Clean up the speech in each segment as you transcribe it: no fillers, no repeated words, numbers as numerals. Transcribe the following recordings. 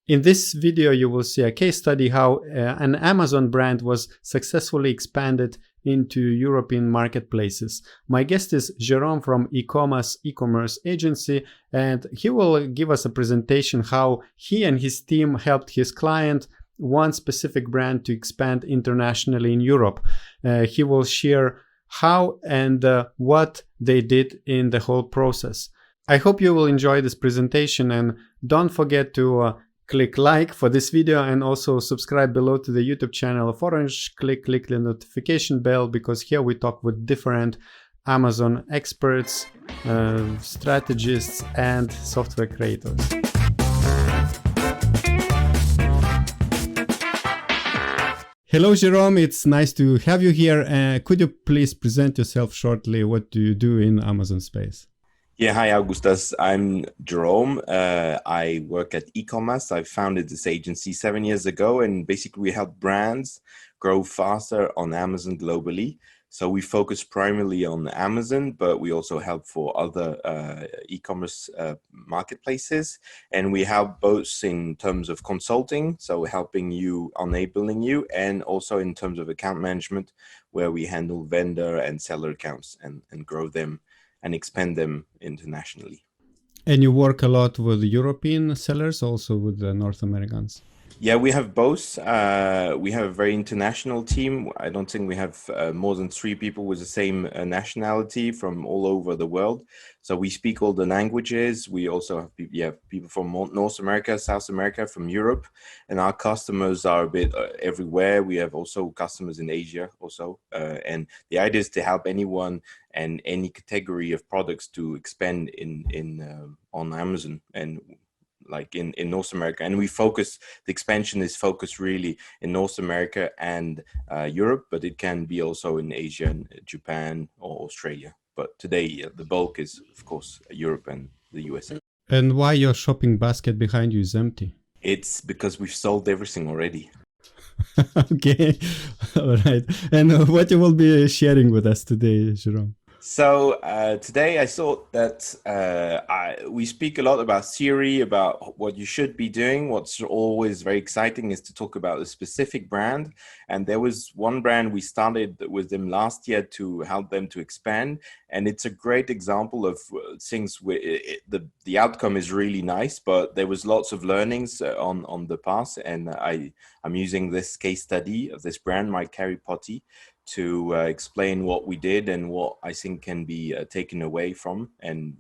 In this video, you will see a case study how an Amazon brand was successfully expanded into European marketplaces. My guest is Jérôme from e-commerce agency, and he will give us a presentation how he and his team helped his client, one specific brand, to expand internationally in Europe. He will share how and what they did in the whole process. I hope you will enjoy this presentation, and don't forget to click like for this video and also subscribe below to the YouTube channel of Orange. Click the notification bell, because here we talk with different Amazon experts, strategists and software creators. Hello, Jérôme. It's nice to have you here. Could you please present yourself shortly? What do you do in Amazon space? Yeah, hi, Augustus. I'm Jérôme. I work at e-commerce. I founded this agency 7 years ago, and basically we help brands grow faster on Amazon globally. So we focus primarily on Amazon, but we also help for other e-commerce marketplaces. And we help both in terms of consulting, so helping you, enabling you, and also in terms of account management, where we handle vendor and seller accounts and grow them and expand them internationally. And you work a lot with European sellers, also with the North Americans? Yeah, we have both. We have a very international team. I don't think we have more than 3 people with the same nationality from all over the world. So we speak all the languages. We also have people from North America, South America, from Europe, and our customers are a bit everywhere. We have also customers in Asia also. And the idea is to help anyone and any category of products to expand on Amazon and like in North America. And the expansion is focused really in North America and Europe, but it can be also in Asia and Japan or Australia. But today the bulk is, of course, Europe and the USA. And why your shopping basket behind you is empty? It's because we've sold everything already. Okay, all right. And what you will be sharing with us today, Jérôme? So today I thought that we speak a lot about theory, about what you should be doing. What's always very exciting is to talk about a specific brand. And there was one brand we started with them last year to help them to expand. And it's a great example of things where the outcome is really nice, but there was lots of learnings on the path. And I'm using this case study of this brand, My Carry Potty, to explain what we did and what I think can be taken away from and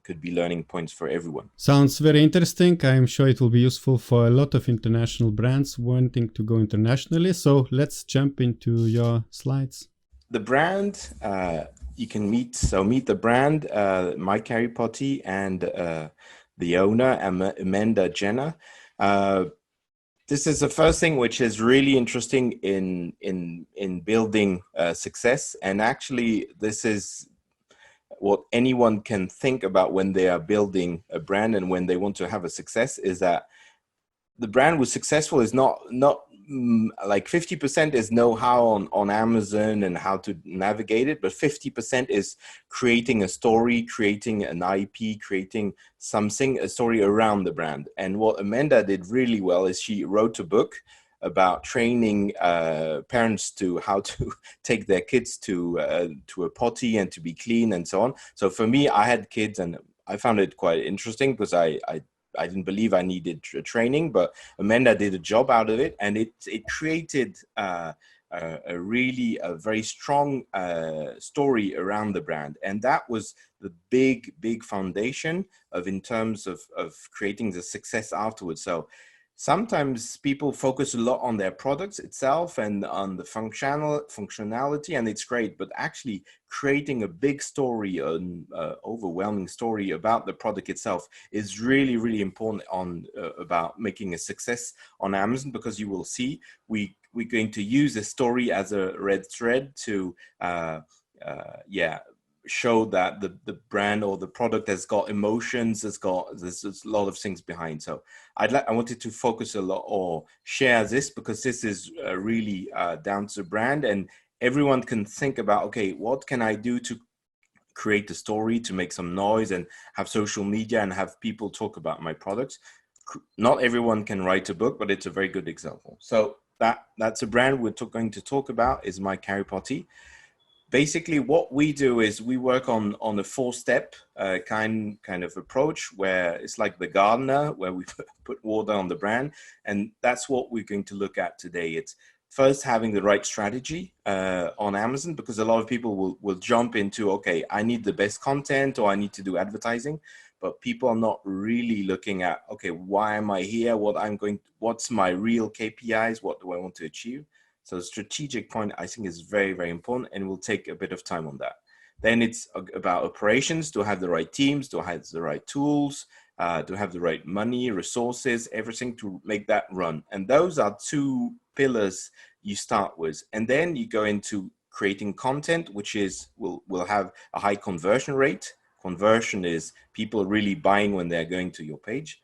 could be learning points for everyone. Sounds very interesting. I'm sure it will be useful for a lot of international brands wanting to go internationally. So let's jump into your slides. The brand you can meet the brand, My Carry Potty, and the owner, Amanda Jenner. This is the first thing which is really interesting in building success. And actually, this is what anyone can think about when they are building a brand and when they want to have a success, is that the brand was successful is not like 50% is know-how on Amazon and how to navigate it, but 50% is creating a story, creating an IP, creating a story around the brand. And what Amanda did really well is she wrote a book about training parents to how to take their kids to a potty and to be clean and so on. So for me, I had kids and I found it quite interesting because I didn't believe I needed training, but Amanda did a job out of it, and it created a very strong story around the brand. And that was the big foundation in terms of creating the success afterwards. So sometimes people focus a lot on their products itself and on the functionality, and it's great, but actually creating a big story, an overwhelming story about the product itself is really, really important about making a success on Amazon, because you will see we're going to use a story as a red thread to show that the brand or the product has got emotions, there's a lot of things behind. So I wanted to focus a lot or share this, because this is really down to the brand, and everyone can think about, okay, what can I do to create a story, to make some noise and have social media and have people talk about my products. not everyone can write a book, but it's a very good example. So that's a brand we're going to talk about is My Carry Potty. Basically, what we do is we work on a 4-step kind of approach where it's like the gardener, where we put water on the brand. And that's what we're going to look at today. It's first having the right strategy on Amazon, because a lot of people will jump into, okay, I need the best content or I need to do advertising. But people are not really looking at, okay, why am I here? What's my real KPIs? What do I want to achieve? So the strategic point, I think, is very, very important, and we'll take a bit of time on that. Then it's about operations, to have the right teams, to have the right tools, to have the right money, resources, everything to make that run. And those are 2 pillars you start with. And then you go into creating content, which is, will have a high conversion rate. Conversion is people really buying when they're going to your page.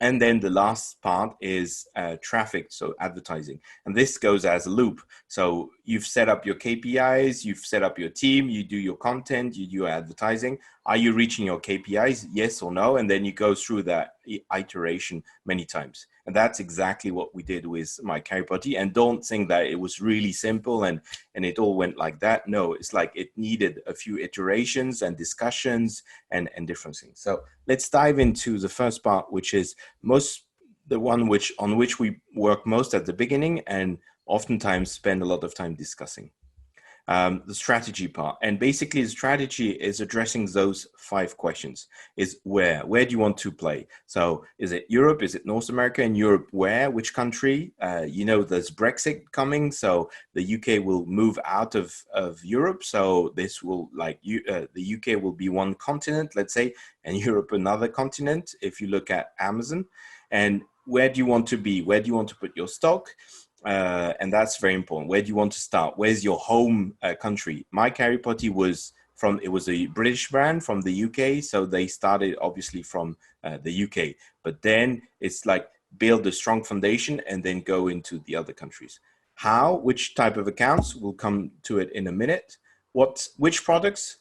And then the last part is traffic, so advertising. And this goes as a loop. So you've set up your KPIs, you've set up your team, you do your content, you do your advertising. Are you reaching your KPIs? Yes or no? And then you go through that iteration many times. And that's exactly what we did with My Carry Potty. And don't think that it was really simple and it all went like that. No, it's like it needed a few iterations and discussions and different things. So let's dive into the first part, which is the one on which we work most at the beginning and oftentimes spend a lot of time discussing. The strategy part. And basically the strategy is addressing those 5 questions. Is where do you want to play? So is it Europe? Is it North America? And Europe, where? Which country? There's Brexit coming. So the UK will move out of Europe. So this will the UK will be one continent, let's say, and Europe another continent, if you look at Amazon. And where do you want to be? Where do you want to put your stock? And that's very important. Where do you want to start? Where's your home country? My Carry Potty was a British brand from the UK. So they started obviously from the UK, but then it's like build a strong foundation and then go into the other countries. How, which type of accounts, we'll come to it in a minute. Which products,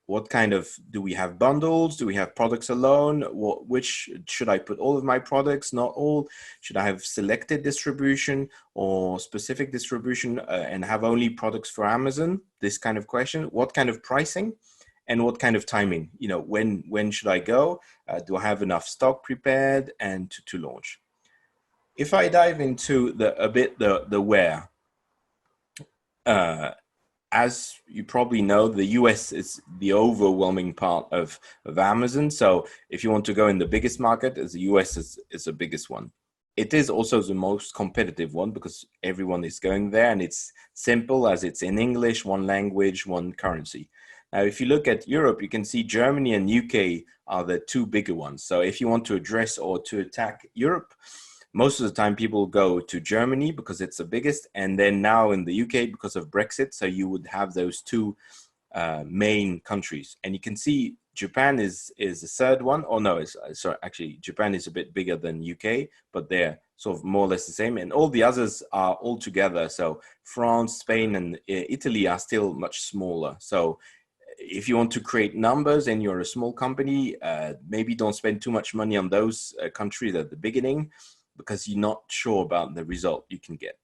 what kind of, do we have bundles? Do we have products alone? Which should I put all of my products? Not all. Should I have selected distribution or specific distribution and have only products for Amazon? This kind of question. What kind of pricing and what kind of timing? When should I go? Do I have enough stock prepared and to launch? If I dive into the where, as you probably know, the US is the overwhelming part of Amazon. So if you want to go in the biggest market, the US is the biggest one. It is also the most competitive one because everyone is going there, and it's simple as it's in English, one language, one currency. Now, if you look at Europe, you can see Germany and UK are the 2 bigger ones. So if you want to address or to attack Europe, most of the time people go to Germany because it's the biggest, and then now in the UK because of Brexit. So you would have those 2 main countries, and you can see Japan is the 3rd one. Oh no, actually Japan is a bit bigger than UK, but they're sort of more or less the same, and all the others are all together. So France, Spain, and Italy are still much smaller. So if you want to create numbers and you're a small company, maybe don't spend too much money on those countries at the beginning, because you're not sure about the result you can get.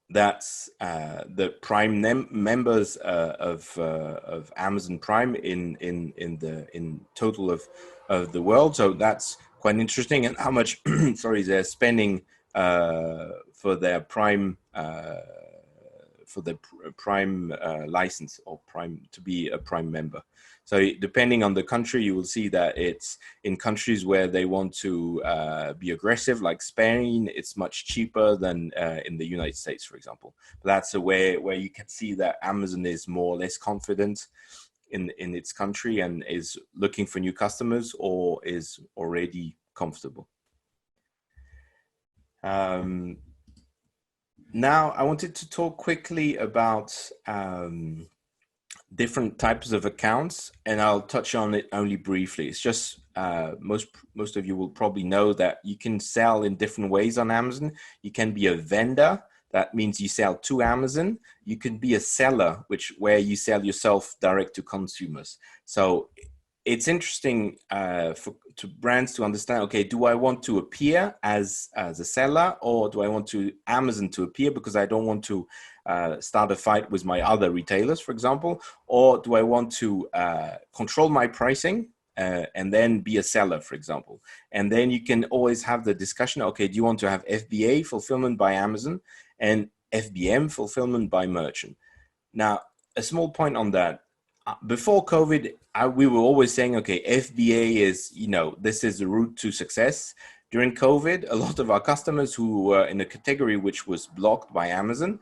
That's the Prime members of Amazon Prime in total of the world. So that's quite interesting, and how much they're spending for their Prime license, or Prime, to be a Prime member. So depending on the country, you will see that it's in countries where they want to be aggressive, like Spain, it's much cheaper than in the United States, for example. But that's a way where you can see that Amazon is more or less confident in its country and is looking for new customers or is already comfortable. Now, I wanted to talk quickly about different types of accounts, and I'll touch on it only briefly. It's just most of you will probably know that you can sell in different ways on Amazon. You can be a vendor. That means you sell to Amazon. You can be a seller, where you sell yourself direct to consumers. So it's interesting to brands to understand, okay, do I want to appear as a seller, or do I want to Amazon to appear because I don't want to start a fight with my other retailers, for example, or do I want to control my pricing and then be a seller, for example? And then you can always have the discussion, okay, do you want to have FBA, fulfillment by Amazon, and FBM, fulfillment by merchant? Now, a small point on that. Before COVID, we were always saying, okay, FBA is, this is the route to success. During COVID, a lot of our customers who were in a category which was blocked by Amazon,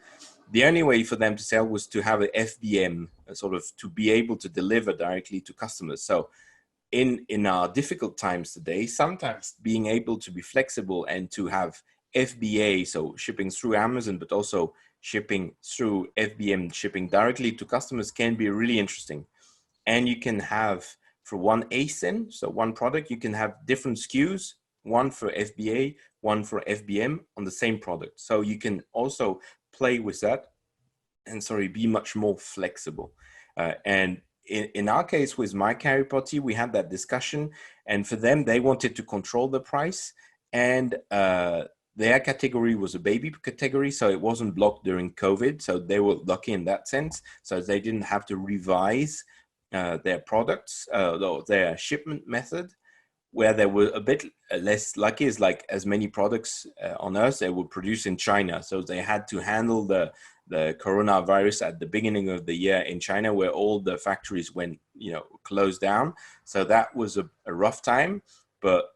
the only way for them to sell was to have an FBM, sort of to be able to deliver directly to customers. So in our difficult times today, sometimes being able to be flexible and to have FBA, so shipping through Amazon, but also shipping through FBM, shipping directly to customers, can be really interesting. And you can have, for one ASIN, so one product, you can have different SKUs, one for FBA, one for FBM on the same product. So you can also play with that and be much more flexible. And in our case with My Carry Potty, we had that discussion, and for them, they wanted to control the price, and their category was a baby category, so it wasn't blocked during COVID. So they were lucky in that sense. So they didn't have to revise their products, their shipment method. Where they were a bit less lucky is like as many products on Earth, they were produced in China. So they had to handle the coronavirus at the beginning of the year in China, where all the factories went, closed down. So that was a rough time, but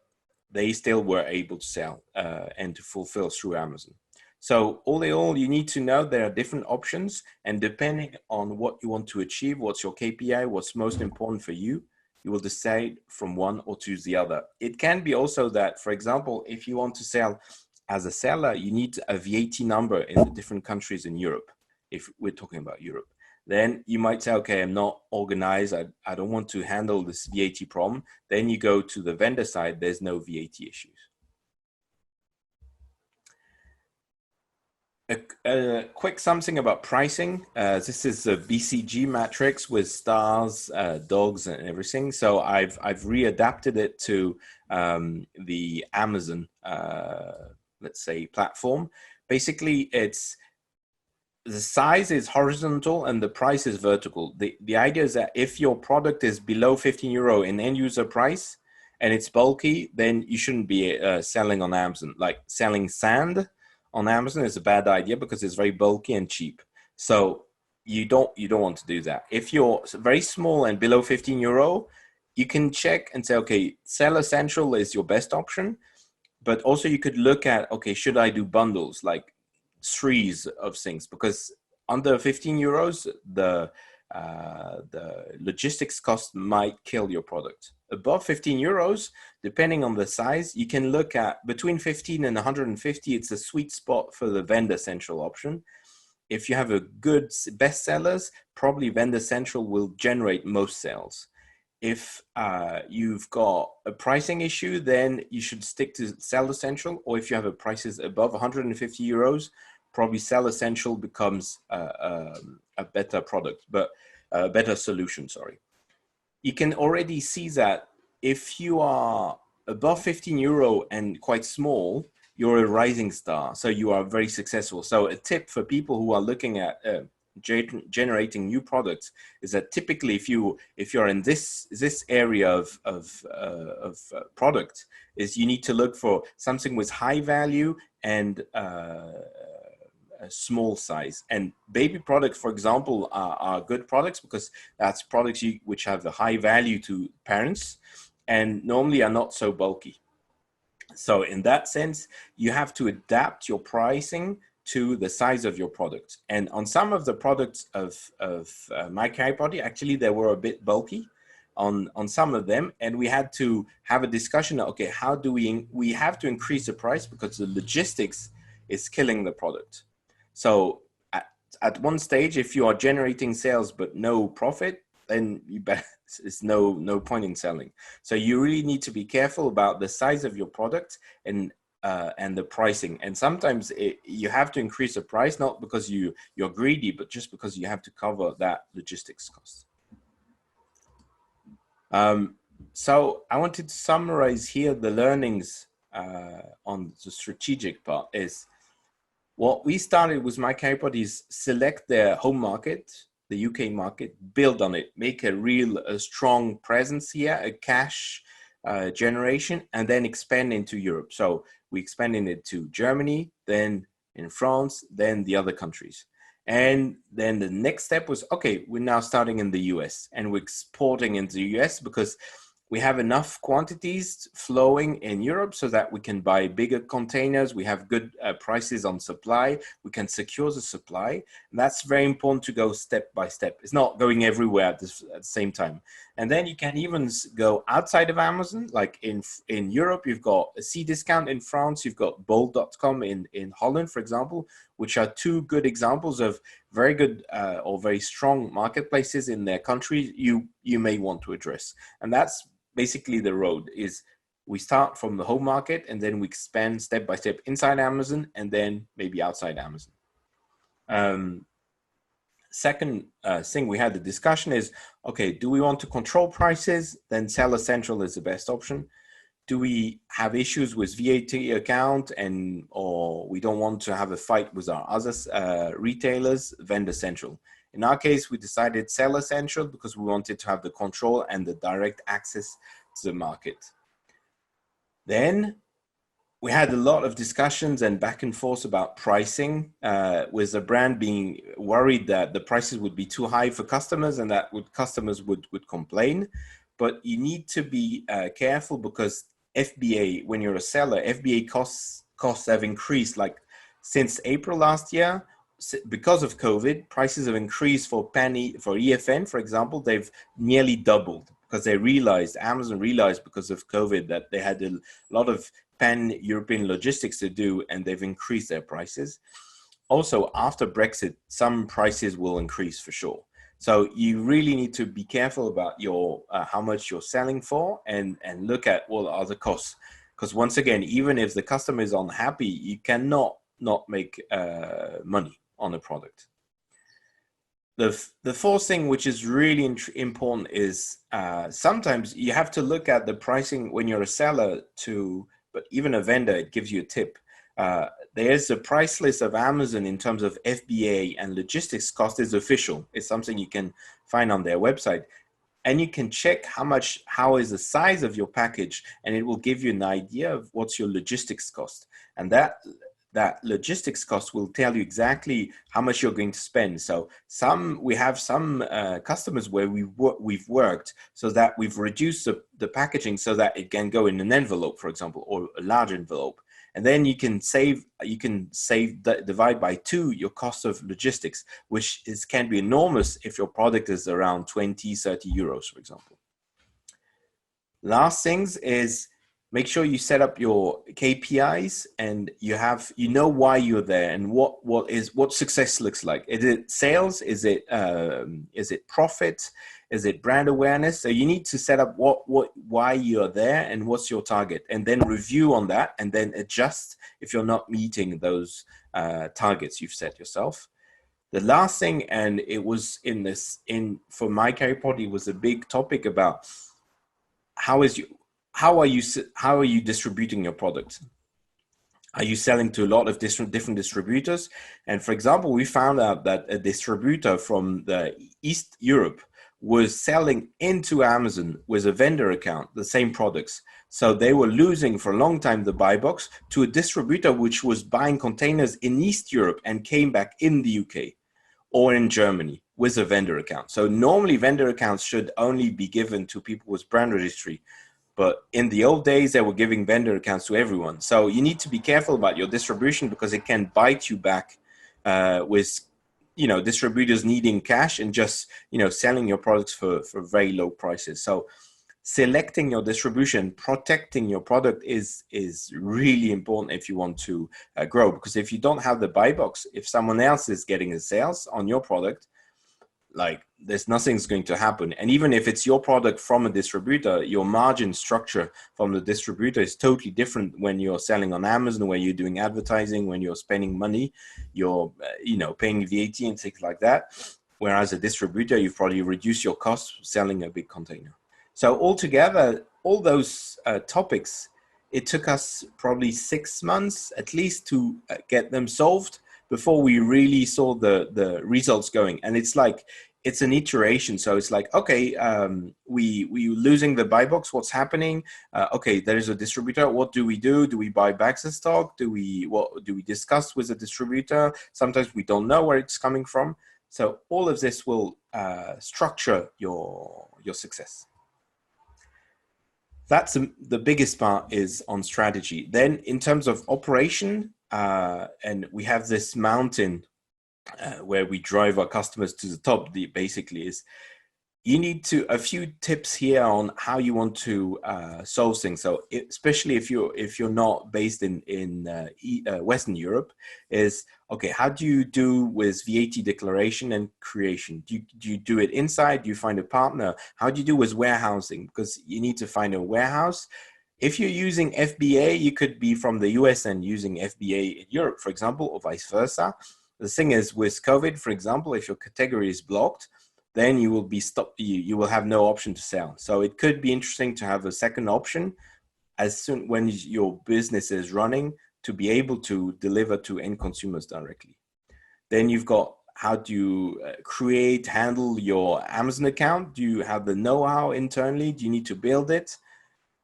they still were able to sell and to fulfill through Amazon. So all in all, you need to know there are different options, and depending on what you want to achieve, what's your KPI, what's most important for you, you will decide from one or to the other. It can be also that, for example, if you want to sell as a seller, you need a VAT number in the different countries in Europe. If we're talking about Europe, then you might say, okay, I'm not organized. I don't want to handle this VAT problem. Then you go to the vendor side. There's no VAT issues. A quick something about pricing. This is a BCG matrix with stars, dogs, and everything. So I've readapted it to the Amazon, let's say, platform. Basically, it's the size is horizontal and the price is vertical. The idea is that if your product is below 15 euro in end user price and it's bulky, then you shouldn't be selling on Amazon. Like selling sand on Amazon is a bad idea because it's very bulky and cheap. So you don't want to do that. If you're very small and below 15 euro, you can check and say, okay, Seller Central is your best option. But also you could look at, okay, should I do bundles, like threes of things? Because under 15 euros, the logistics cost might kill your product. Above 15 euros, depending on the size, you can look at between 15 and 150. It's a sweet spot for the Vendor Central option. If you have a good best sellers, probably Vendor Central will generate most sales. If you've got a pricing issue, then you should stick to Seller Central. Or if you have a prices above 150 euros, probably Seller Central becomes a better product, but a better solution, sorry. You can already see that if you are above 15 euro and quite small, you're a rising star. So you are very successful. So a tip for people who are looking at generating new products is that typically if you're in this area of product, is you need to look for something with high value and a small size. And baby products, for example, are good products because that's products which have a high value to parents and normally are not so bulky. So in that sense, you have to adapt your pricing to the size of your product. And on some of the products of My Carry Potty, actually, they were a bit bulky on some of them. And we had to have a discussion, okay, how do we have to increase the price because the logistics is killing the product. So at one stage, if you are generating sales but no profit, then it's no point in selling. So you really need to be careful about the size of your product and the pricing. And sometimes you have to increase the price, not because you're greedy, but just because you have to cover that logistics cost. So I wanted to summarize here the learnings on the strategic part is what we started with My Carry Potty is select their home market, the UK market, build on it, make a strong presence here, a cash generation, and then expand into Europe. So we expanded it to Germany, then in France, then the other countries. And then the next step was, okay, we're now starting in the US and we're exporting into the US because we have enough quantities flowing in Europe so that we can buy bigger containers. We have good prices on supply. We can secure the supply. And that's very important to go step by step. It's not going everywhere at the same time. And then you can even go outside of Amazon. Like in Europe, you've got a Cdiscount in France. You've got bol.com in Holland, for example, which are two good examples of very good or very strong marketplaces in their country you may want to address. And that's basically the road is we start from the home market and then we expand step by step inside Amazon and then maybe outside Amazon. Second thing we had the discussion is, okay, do we want to control prices? Then Seller Central is the best option. Do we have issues with VAT account or we don't want to have a fight with our other retailers? Vendor Central. In our case, we decided Seller Central because we wanted to have the control and the direct access to the market. Then we had a lot of discussions and back and forth about pricing, with the brand being worried that the prices would be too high for customers and that customers would complain. But you need to be careful because FBA, when you're a seller, FBA costs have increased like since April last year. Because of COVID, prices have increased for EFN, for example, they've nearly doubled because Amazon realized because of COVID that they had a lot of pan-European logistics to do and they've increased their prices. Also, after Brexit, some prices will increase for sure. So you really need to be careful about your how much you're selling for and look at what are the costs. Because once again, even if the customer is unhappy, you cannot not make money on a product. The fourth thing, which is really important, is sometimes you have to look at the pricing when you're a seller but even a vendor, it gives you a tip. There's a price list of Amazon in terms of FBA and logistics cost is official. It's something you can find on their website. And you can check how is the size of your package, and it will give you an idea of what's your logistics cost. And that logistics cost will tell you exactly how much you're going to spend. So we have some customers where we've worked so that we've reduced the packaging so that it can go in an envelope, for example, or a large envelope. And then you can divide by 2 your cost of logistics, which can be enormous if your product is around 20, 30 euros, for example. Last things is make sure you set up your KPIs and you know why you're there and what success looks like. Is it sales? Is it profit? Is it brand awareness? So you need to set up why you're there and what's your target, and then review on that and then adjust if you're not meeting those targets you've set yourself. The last thing, and it was for My Carry Potty, was a big topic about how are you distributing your product? Are you selling to a lot of different distributors? And for example, we found out that a distributor from the East Europe was selling into Amazon with a vendor account, the same products. So they were losing for a long time the buy box to a distributor which was buying containers in East Europe and came back in the UK or in Germany with a vendor account. So normally vendor accounts should only be given to people with brand registry. But in the old days, they were giving vendor accounts to everyone. So you need to be careful about your distribution because it can bite you back with distributors needing cash and just selling your products for very low prices. So selecting your distribution, protecting your product is really important if you want to grow, because if you don't have the buy box, if someone else is getting the sales on your product, like nothing's going to happen. And even if it's your product from a distributor, your margin structure from the distributor is totally different when you're selling on Amazon, where you're doing advertising, when you're spending money, you're paying VAT and things like that. Whereas a distributor, you've probably reduced your costs selling a big container. So altogether, all those topics, it took us probably 6 months at least to get them solved before we really saw the results going. And it's like, it's an iteration. So it's like, okay, we losing the buy box. What's happening? Okay, there is a distributor. What do we do? Do we buy back the stock? Do we discuss with the distributor? Sometimes we don't know where it's coming from. So all of this will structure your success. That's the biggest part is on strategy. Then in terms of operation, and we have this mountain where we drive our customers to the top. Basically is you need a few tips here on how you want to solve things. So especially if you're not based in Western Europe, is okay, how do you do with VAT declaration and creation? Do you do it inside? Do you find a partner? How do you do with warehousing? Because you need to find a warehouse. If you're using FBA, you could be from the US and using FBA in Europe, for example, or vice versa. The thing is, with COVID, for example, if your category is blocked, then you will be stopped. You will have no option to sell. So it could be interesting to have a second option as soon when your business is running to be able to deliver to end consumers directly. Then you've got how do you handle your Amazon account? Do you have the know-how internally? Do you need to build it?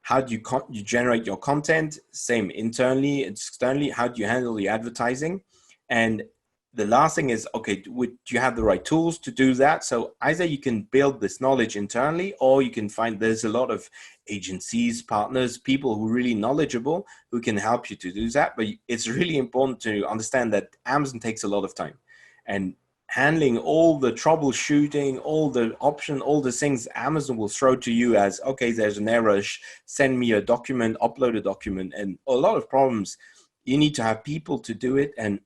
How do you generate your content? Same internally, externally. How do you handle your advertising? And the last thing is, okay, do you have the right tools to do that? So either you can build this knowledge internally, or you can find there's a lot of agencies, partners, people who are really knowledgeable who can help you to do that. But it's really important to understand that Amazon takes a lot of time, and handling all the troubleshooting, all the options, all the things Amazon will throw to you as, okay, there's an error, send me a document, upload a document, and a lot of problems. You need to have people to do it and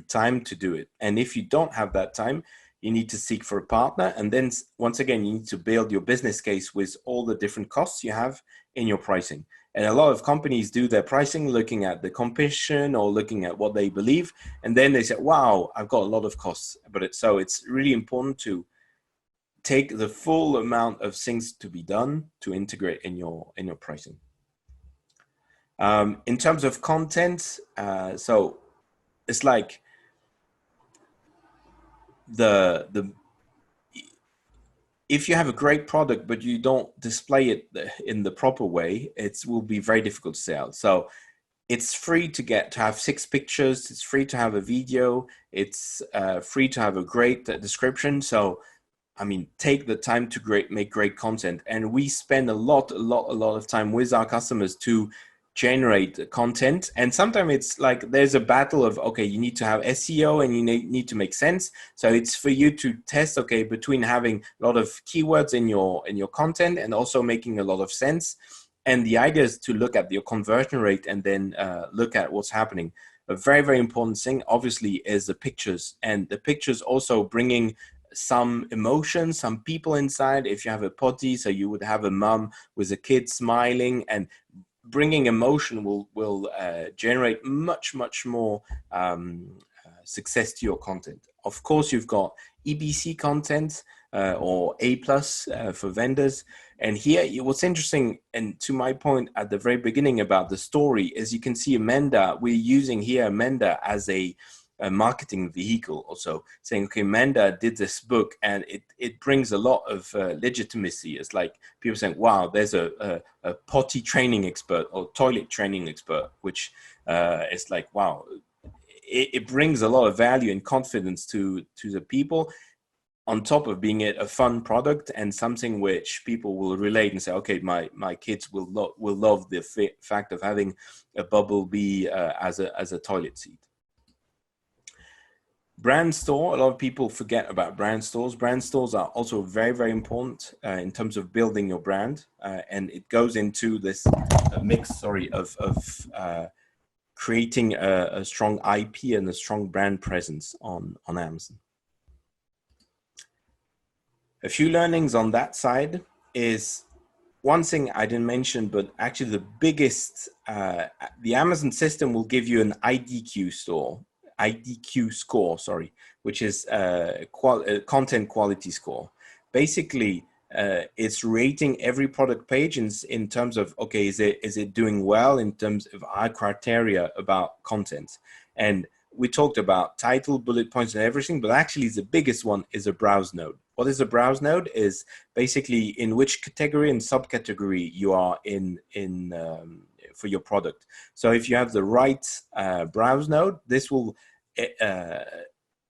time to do it. And if you don't have that time, you need to seek for a partner. And then once again, you need to build your business case with all the different costs you have in your pricing. And a lot of companies do their pricing looking at the competition or looking at what they believe. And then they say, wow, I've got a lot of costs. So it's really important to take the full amount of things to be done to integrate in your pricing. In terms of content, so it's like if you have a great product but you don't display it in the proper way, it will be very difficult to sell. So it's free to have 6 pictures. It's free to have a video. It's free to have a great description. So I mean, take the time to make great content. And we spend a lot of time with our customers to generate content. And sometimes it's like there's a battle of, okay, you need to have SEO and you need to make sense. So it's for you to test, okay, between having a lot of keywords in your content and also making a lot of sense. And the idea is to look at your conversion rate and then look at what's happening. A very, very important thing, obviously, is the pictures. And the pictures also bringing some emotion, some people inside. If you have a potty, so you would have a mom with a kid smiling, and bringing emotion will generate much more success to your content. Of course, you've got EBC content or A+ for vendors. And here, what's interesting, and to my point at the very beginning about the story, is you can see Amanda. We're using here Amanda as a marketing vehicle, also saying, okay, Amanda did this book, and it brings a lot of legitimacy. It's like people saying, wow, there's a potty training expert or toilet training expert, which is like, wow, it brings a lot of value and confidence to the people, on top of being a fun product and something which people will relate and say, okay, my kids will love the fact of having a bubble bee as a toilet seat. Brand store, a lot of people forget about brand stores. Brand stores are also very, very important in terms of building your brand. And it goes into this mix, of creating a strong IP and a strong brand presence on Amazon. A few learnings on that side is one thing I didn't mention, but actually the biggest, the Amazon system will give you an IDQ score, which is a content quality score. Basically, it's rating every product page in terms of, okay, is it doing well in terms of our criteria about content. And we talked about title, bullet points, and everything, but actually the biggest one is a browse node. What is a browse node? Is basically in which category and subcategory you are in for your product. So if you have the right browse node, this will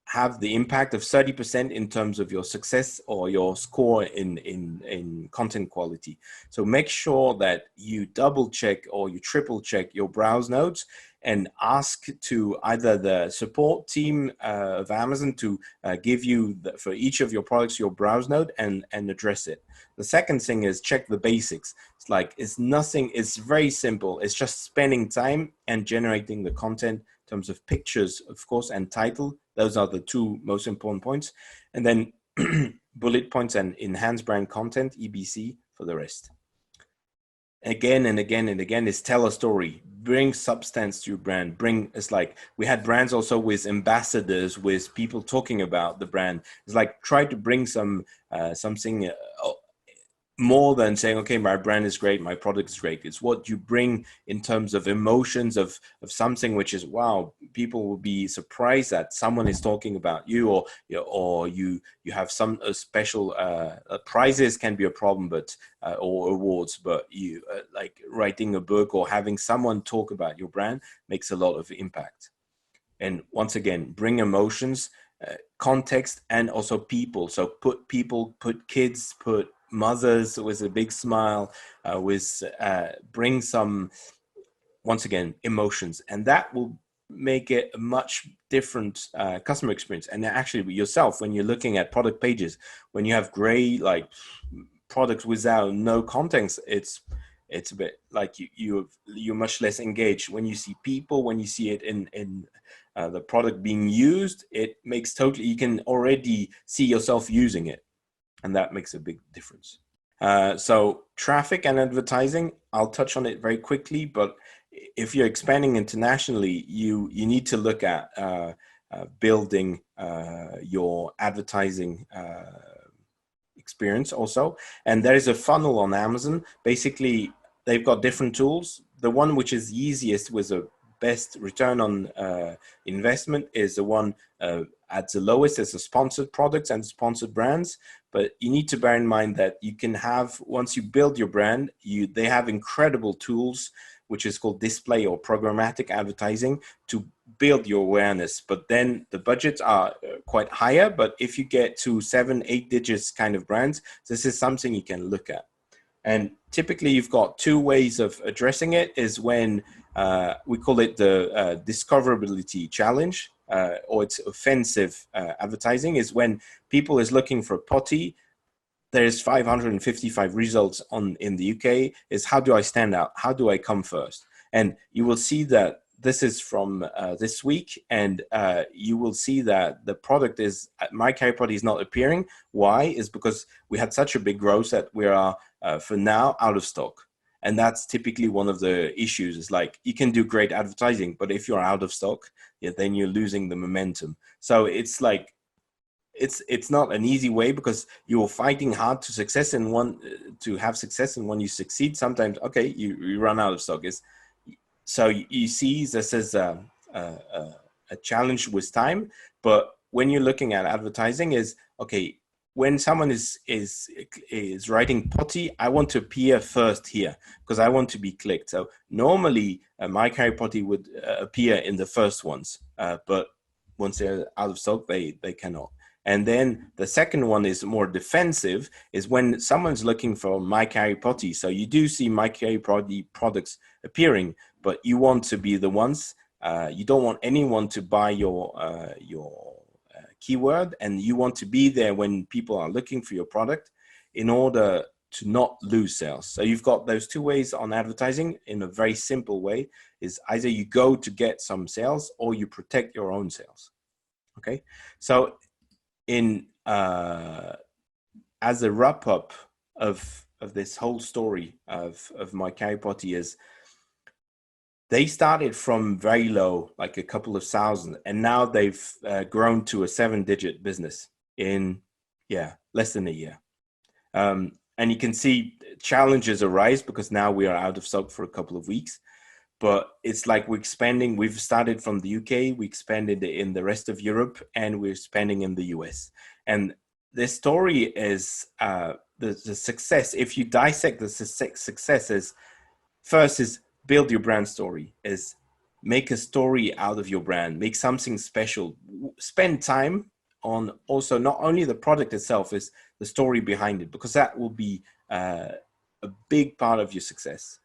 have the impact of 30% in terms of your success or your score in content quality. So make sure that you double check or you triple check your browse nodes and ask to either the support team of Amazon to give you for each of your products your browse node and address it. The second thing is check the basics. It's very simple. It's just spending time and generating the content in terms of pictures, of course, and title. Those are the two most important points. And then bullet points and enhanced brand content, EBC, for the rest. Again and again and again is tell a story, bring substance to your brand. It's like we had brands also with ambassadors, with people talking about the brand. It's like try to bring something more than saying, okay, my brand is great, my product is great. It's what you bring in terms of emotions of something which is, wow, people will be surprised that someone is talking about you, or you have some special prizes can be a problem, but or awards, but you like writing a book or having someone talk about your brand makes a lot of impact. And once again, bring emotions, context, and also people. So put people, put kids, put mothers with a big smile, bring some, once again, emotions, and that will make it a much different customer experience. And actually yourself, when you're looking at product pages, when you have gray like products without no context, it's a bit like you're much less engaged. When you see people, when you see it in the product being used, it makes totally, you can already see yourself using it. And that makes a big difference. So traffic and advertising, I'll touch on it very quickly, but if you're expanding internationally, you need to look at building your advertising experience also. And there is a funnel on Amazon. Basically, they've got different tools. The one which is easiest with a best return on investment is the one at the lowest is the sponsored products and sponsored brands. But you need to bear in mind that you can have, once you build your brand, they have incredible tools, which is called display or programmatic advertising, to build your awareness. But then the budgets are quite higher. But if you get to 7-8 digits kind of brands, this is something you can look at. And typically you've got two ways of addressing it. Is when we call it the discoverability challenge, or it's offensive advertising, is when people is looking for potty. There's 555 results in the UK. Is how do I stand out? How do I come first? And you will see that this is from this week, and you will see that the product is My Carry Potty is not appearing. Why? Is because we had such a big growth that we are for now out of stock. And that's typically one of the issues. Is like you can do great advertising, but if you're out of stock, then you're losing the momentum. So it's like it's not an easy way, because you're fighting hard to have success, and when you succeed, sometimes you run out of stock. So you see this is a challenge with time. But when you're looking at advertising, is okay, when someone is writing potty, I want to appear first here because I want to be clicked. So normally My Carry Potty would appear in the first ones, but once they're out of stock, they cannot. And then the second one is more defensive, is when someone's looking for My Carry Potty. So you do see My Carry Potty products appearing, but you want to be the ones. You don't want anyone to buy your keyword, and you want to be there when people are looking for your product in order to not lose sales. So you've got those two ways on advertising in a very simple way. Is either you go to get some sales or you protect your own sales. Okay, so in as a wrap up of this whole story of My Carry Potty, is they started from very low, like a couple of thousand, and now they've grown to a 7-digit business in less than a year. And you can see challenges arise because now we are out of stock for a couple of weeks. But it's like we're expanding. We've started from the UK, we expanded in the rest of Europe, and we're expanding in the US. And the story is the success. If you dissect the successes, first is build your brand story, is make a story out of your brand, make something special, spend time on also not only the product itself, is the story behind it, because that will be a big part of your success.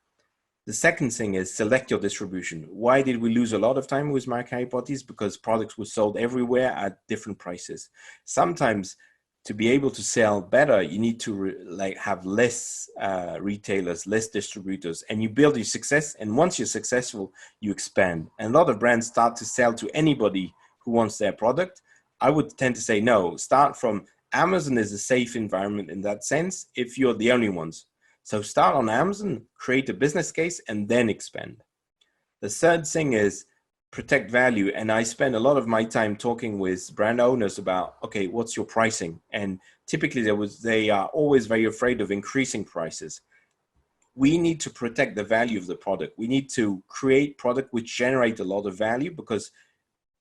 The second thing is select your distribution. Why did we lose a lot of time with My Carry Potties? Because products were sold everywhere at different prices. Sometimes to be able to sell better, you need to have less retailers, less distributors, and you build your success. And once you're successful, you expand. And a lot of brands start to sell to anybody who wants their product. I would tend to say, no, start from Amazon is a safe environment in that sense if you're the only ones. So start on Amazon, create a business case, and then expand. The third thing is protect value. And I spend a lot of my time talking with brand owners about, okay, what's your pricing? And typically they are always very afraid of increasing prices. We need to protect the value of the product. We need to create product which generate a lot of value, because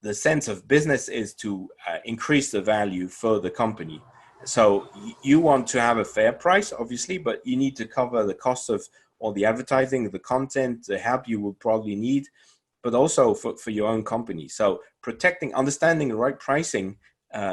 the sense of business is to increase the value for the company. So you want to have a fair price, obviously, but you need to cover the cost of all the advertising, the content, the help you will probably need, but also for your own company. So understanding the right pricing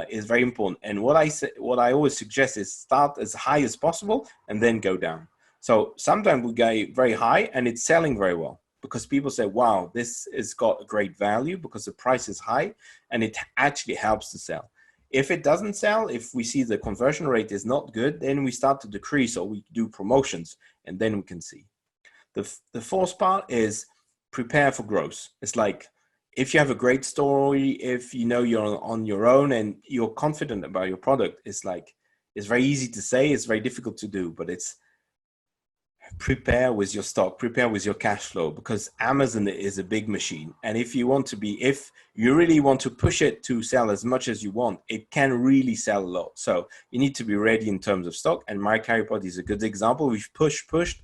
is very important. And what I always suggest is start as high as possible and then go down. So sometimes we go very high and it's selling very well, because people say, wow, this has got a great value because the price is high, and it actually helps to sell. If it doesn't sell, if we see the conversion rate is not good, then we start to decrease, or we do promotions, and then we can see. The fourth part is prepare for growth. It's like, if you have a great story, if you know you're on your own and you're confident about your product, it's very easy to say, it's very difficult to do, but it's prepare with your stock, prepare with your cash flow, because Amazon is a big machine. And if you really want to push it to sell as much as you want, it can really sell a lot. So you need to be ready in terms of stock. And My Carry Potty is a good example. We've pushed.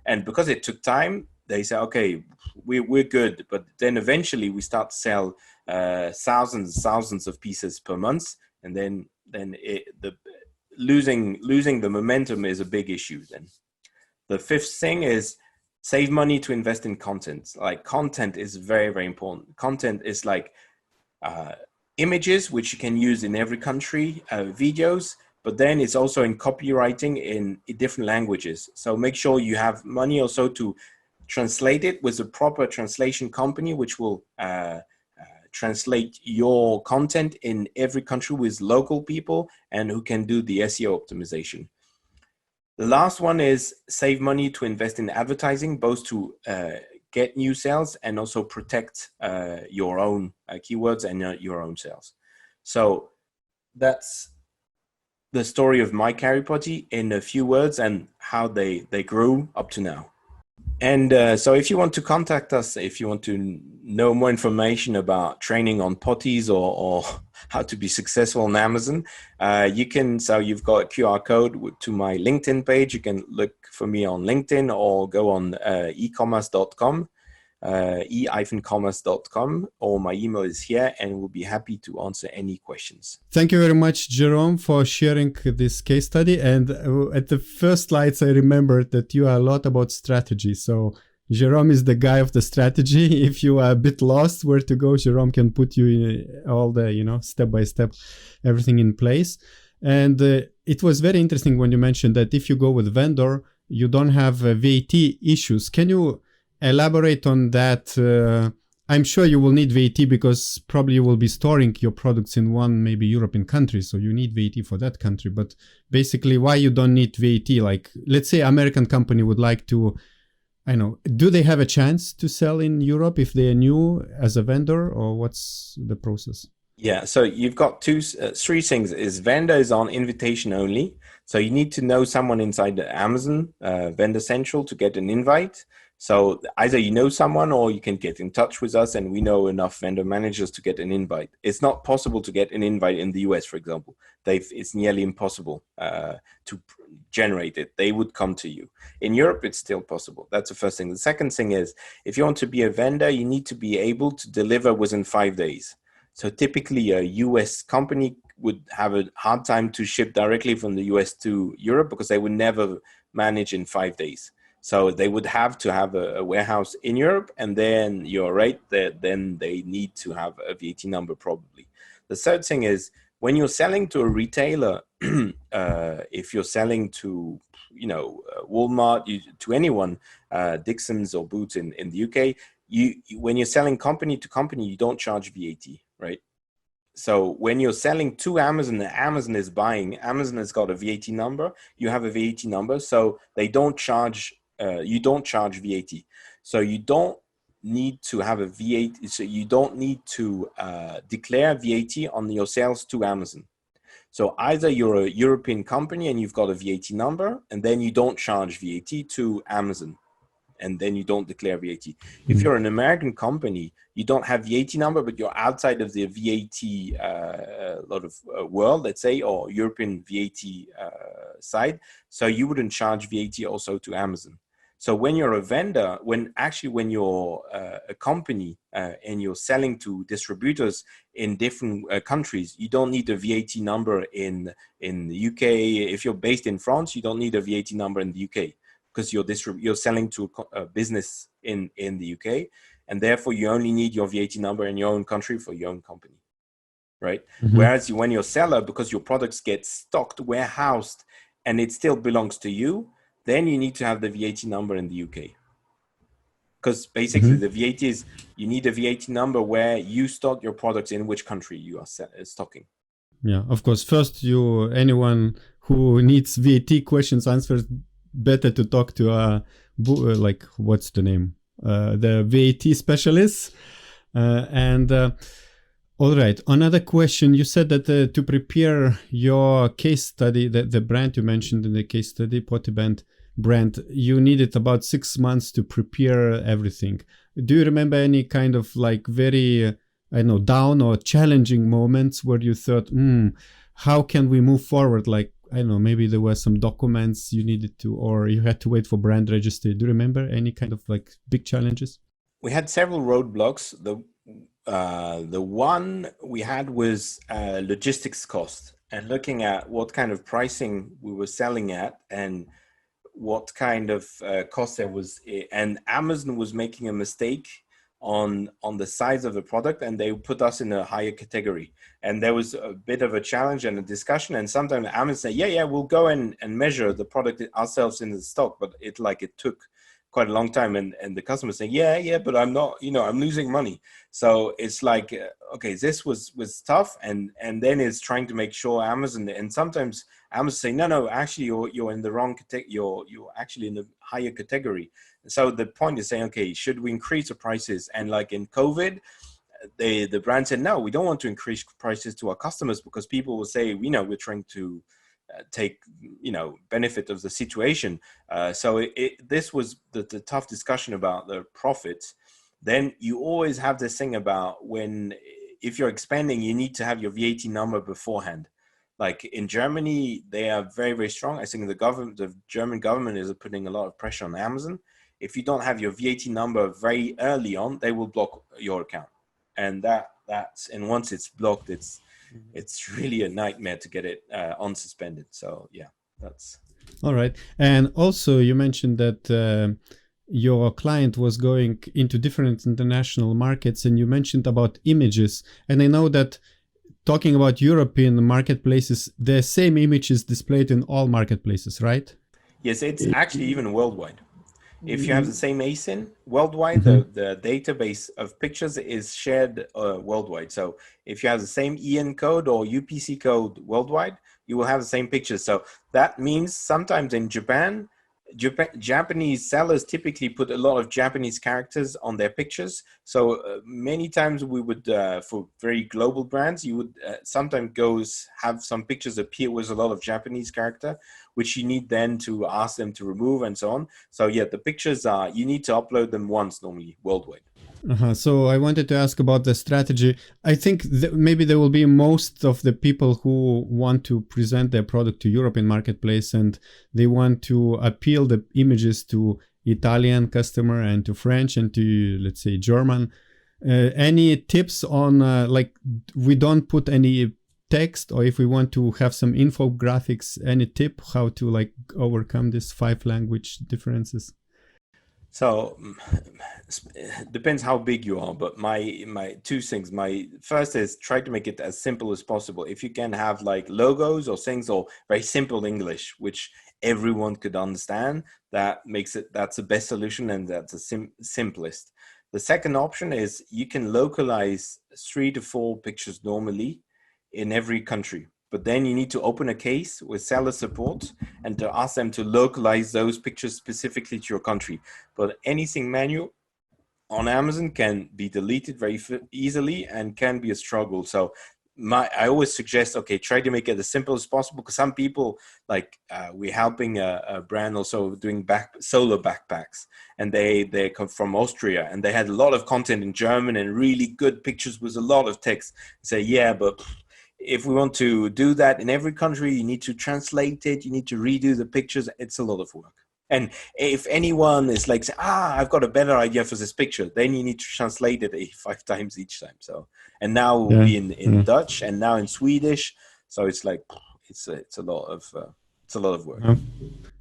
And because it took time, they say, okay, we're good. But then eventually we start to sell thousands of pieces per month. And then losing the momentum is a big issue then. The fifth thing is save money to invest in content. Like, content is very, very important. Content is like images, which you can use in every country, videos, but then it's also in copywriting in different languages. So make sure you have money also to translate it with a proper translation company, which will translate your content in every country with local people and who can do the SEO optimization. The last one is save money to invest in advertising, both to get new sales and also protect your own keywords and your own sales. So that's the story of My Carry Potty in a few words, and how they grew up to now. And so if you want to contact us, if you want to know more information about training on potties or how to be successful on Amazon, you can, so you've got a QR code to my LinkedIn page. You can look for me on LinkedIn, or go on e-commerce.com, e-commerce.com, or my email is here, and we'll be happy to answer any questions. Thank you very much, Jérôme, for sharing this case study. And at the first slides, I remembered that you are a lot about strategy. So Jérôme is the guy of the strategy. If you are a bit lost where to go, Jérôme can put you in all the, step by step, everything in place. And it was very interesting when you mentioned that if you go with vendor, you don't have VAT issues. Can you elaborate on that? I'm sure you will need VAT because probably you will be storing your products in one maybe European country, so you need VAT for that country. But basically, why you don't need VAT? Like, let's say American company would like to, do they have a chance to sell in Europe if they are new as a vendor, or what's the process? Yeah, so you've got three things. Is vendor is on invitation only. So you need to know someone inside the Amazon Vendor Central to get an invite. So either you know someone or you can get in touch with us, and we know enough vendor managers to get an invite. It's not possible to get an invite in the US, for example. It's nearly impossible to generate it. They would come to you. In Europe, it's still possible. That's the first thing. The second thing is, if you want to be a vendor, you need to be able to deliver within 5 days. So typically a US company would have a hard time to ship directly from the US to Europe because they would never manage in 5 days. So they would have to have a warehouse in Europe, and then you're right, then they need to have a VAT number probably. The third thing is, when you're selling to a retailer, if you're selling to, Walmart, to anyone, Dixon's or Boots in the UK, when you're selling company to company, you don't charge VAT, right? So when you're selling to Amazon, Amazon is buying, Amazon has got a VAT number, you have a VAT number, so they don't charge, you don't charge VAT. So you don't need to have a VAT, so you don't need to declare VAT on your sales to Amazon. So either you're a European company and you've got a VAT number, and then you don't charge VAT to Amazon, and then you don't declare VAT. If you're an American company, you don't have VAT number, but you're outside of the VAT world, let's say, or European VAT side, so you wouldn't charge VAT also to Amazon. So when you're a vendor, when you're a company and you're selling to distributors in different countries, you don't need a VAT number in the UK. If you're based in France, you don't need a VAT number in the UK, because you're selling to a business in the UK, and therefore you only need your VAT number in your own country for your own company, right? Whereas when you're a seller, because your products get stocked, warehoused, and it still belongs to you, then you need to have the VAT number in the UK. Because basically the VAT is, you need a VAT number where you stock your products in which country you are stocking. Yeah, of course. First, anyone who needs VAT questions answered, better to talk to what's the name? The VAT specialist. All right. Another question. You said that to prepare your case study, the brand you mentioned in the case study, Potty brand, you needed about 6 months to prepare everything. Do you remember any kind of very, down or challenging moments where you thought, how can we move forward? Maybe there were some documents you needed to, or you had to wait for brand registry. Do you remember any kind of big challenges? We had several roadblocks. The one we had was logistics cost, and looking at what kind of pricing we were selling at and what kind of cost there was. And Amazon was making a mistake on the size of the product, and they put us in a higher category. And there was a bit of a challenge and a discussion, and sometimes Amazon say, yeah, we'll go and measure the product ourselves in the stock, but it took quite a long time, and the customer saying, yeah, but I'm not, I'm losing money. So it's okay, this was tough, and then it's trying to make sure Amazon, and sometimes Amazon say, no, actually you're in the wrong category, you're actually in the higher category. So the point is saying, okay, should we increase the prices? And like in COVID, the brand said, no, we don't want to increase prices to our customers, because people will say, we're trying to take benefit of the situation. So this was the tough discussion about the profits. Then you always have this thing about if you're expanding, you need to have your VAT number beforehand. Like in Germany, they are very, very strong. I think the German government is putting a lot of pressure on Amazon. If you don't have your VAT number very early on, they will block your account. And and once it's blocked, it's really a nightmare to get it unsuspended. So yeah, that's all right. And also you mentioned that your client was going into different international markets, and you mentioned about images. And I know that talking about European marketplaces, the same image is displayed in all marketplaces, right? Yes, it's actually even worldwide. If you have the same ASIN worldwide, the database of pictures is shared worldwide. So if you have the same EN code or UPC code worldwide, you will have the same pictures. So that means sometimes in Japanese sellers typically put a lot of Japanese characters on their pictures. So many times we would, for very global brands, you would sometimes have some pictures appear with a lot of Japanese character. which you need then to ask them to remove and so on. So yeah, the pictures are, you need to upload them once normally worldwide. So I wanted to ask about the strategy. I think maybe there will be most of the people who want to present their product to European marketplace, and they want to appeal the images to Italian customer and to French and to, let's say, German. Any tips on like we don't put any text, or if we want to have some infographics, any tip how to like overcome these 5 language differences? So depends how big you are, but my 2 things. My first is try to make it as simple as possible. If you can have like logos or things or very simple English, which everyone could understand, that's the best solution, and that's the simplest. The second option is you can localize 3 to 4 pictures normally in every country. But then you need to open a case with seller support and to ask them to localize those pictures specifically to your country. But anything manual on Amazon can be deleted very easily and can be a struggle. So I always suggest, okay, try to make it as simple as possible, because some people, like we're helping a brand also doing solo backpacks, and they come from Austria, and they had a lot of content in German and really good pictures with a lot of text. Say, yeah, but if we want to do that in every country, you need to translate it, you need to redo the pictures. It's a lot of work. And if anyone is like, I've got a better idea for this picture, then you need to translate it 5 times each time. So, and now we'll be in Dutch and now in Swedish. So it's like, it's a lot of work.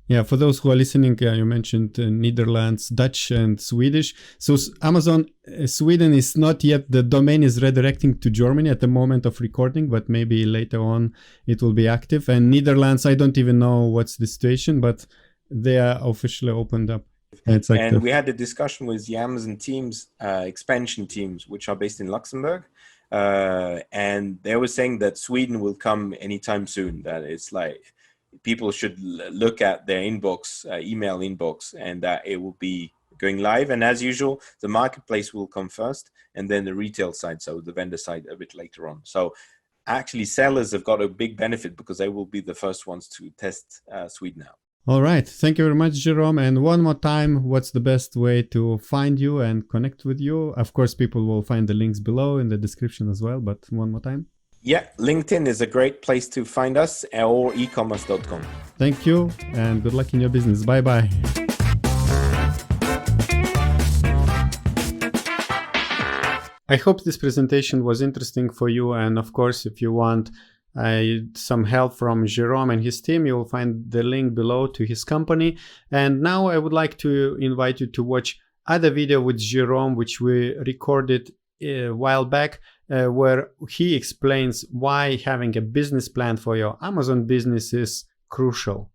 Yeah, for those who are listening, you mentioned Netherlands, Dutch, and Swedish. So Amazon Sweden is not yet, the domain is redirecting to Germany at the moment of recording, but maybe later on it will be active. And Netherlands, I don't even know what's the situation, but they are officially opened up. And we had a discussion with the Amazon teams, expansion teams, which are based in Luxembourg. And they were saying that Sweden will come anytime soon, that it's like, people should look at their inbox, email inbox, and that it will be going live. And as usual, the marketplace will come first, and then the retail side, so the vendor side, a bit later on. So actually, sellers have got a big benefit because they will be the first ones to test Sweden out. All right. Thank you very much, Jérôme. And one more time, what's the best way to find you and connect with you? Of course, people will find the links below in the description as well, but one more time. Yeah, LinkedIn is a great place to find us, or ecommerce.com. Thank you, and good luck in your business. Bye-bye. I hope this presentation was interesting for you. And of course, if you want some help from Jérôme and his team, you will find the link below to his company. And now I would like to invite you to watch other video with Jérôme, which we recorded a while back, where he explains why having a business plan for your Amazon business is crucial.